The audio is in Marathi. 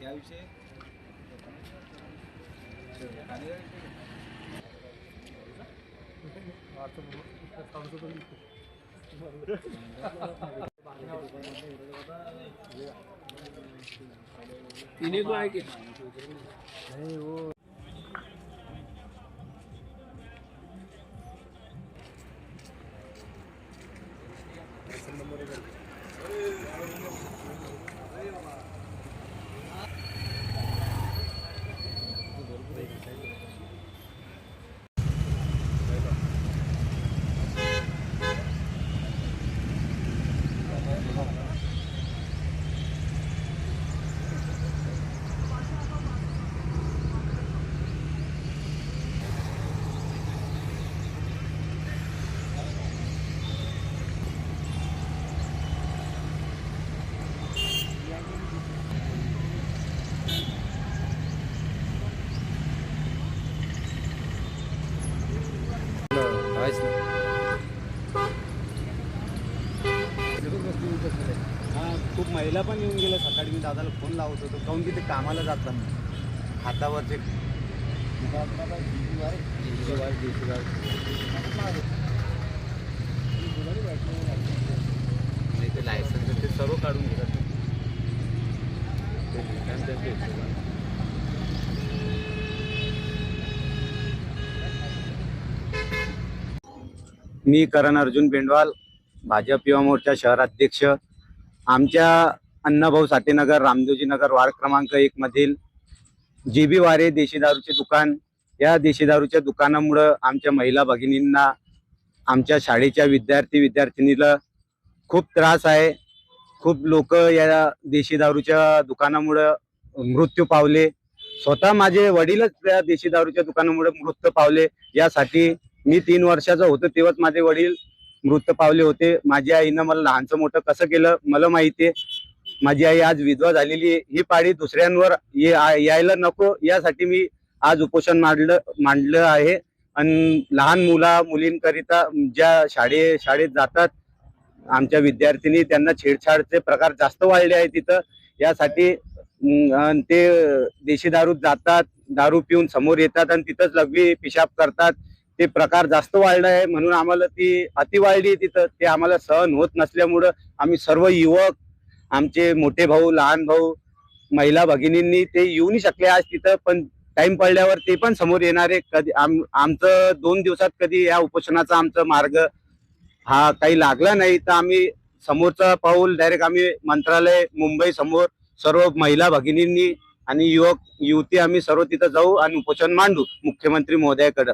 क्या विषय इन्हीं को है कि नहीं वो खूप महिला पण येऊन गेल्या सकाळी. मी दादाला फोन लावत होतो काहून की ते कामाला जातात हातावरचे नाही ते लायसन्स ते सर्व काढून घेतात. मी करण अर्जुन बेंडवाल, भाजप युवा मोर्चा शहराध्यक्ष. आमच्या अण्णाभाऊ साठेनगर रामदेवजी नगर वार्ड क्रमांक 1 मधील जीबी वारे देशी दारूचे दुकान, या देशी दारूच्या दुकानामुळे आमच्या महिला भगिनींना, आमच्या शाळेच्या विद्यार्थिनीला खूप त्रास आहे. खूप लोक या देशी दारूच्या दुकानामुळे मृत्यू पावले. स्वतः माझे वडीलच त्या देशी दारूच्या दुकानामुळे मृत्यू पावले. यासाठी मी 3 वर्षाचा होतो तेव्हाच माझे वडील मृत्यू पावले होते. माझ्या आईनं मला लहानचं मोठं कसं केलं मला माहिती आहे. माझी आई आज विधवा झालेली आहे. ही पाळी दुसऱ्यांवर यायला नको यासाठी मी आज उपोषण मांडलं आहे. आणि लहान मुलींकरिता ज्या शाळेत जातात आमच्या विद्यार्थिनी, त्यांना छेडछाडचे प्रकार जास्त वाढले आहे तिथं. यासाठी ते देशी दारूत जातात, दारू पिऊन समोर येतात आणि तिथंच लघवी पिशाब करतात. ते प्रकार जास्त वाढले आहे म्हणून आम्हाला ती अति वाढली आहे तिथं. ते आम्हाला सहन होत नसल्यामुळं आम्ही सर्व युवक, आमचे मोठे भाऊ, लहान भाऊ, महिला भगिनींनी ते येऊ नाही शकले आज तिथं. पण टाइम पडल्यावर ते पण समोर येणार आहे. कधी आमचं 2 दिवसात कधी या उपोषणाचा आमचा मार्ग हा काही लागला नाही तर आम्ही समोरचा पाऊल डायरेक्ट आम्ही मंत्रालय मुंबई समोर सर्व महिला भगिनींनी आणि युवक युवती आम्ही सर्व तिथं जाऊ आणि उपोषण मांडू मुख्यमंत्री महोदयाकडे.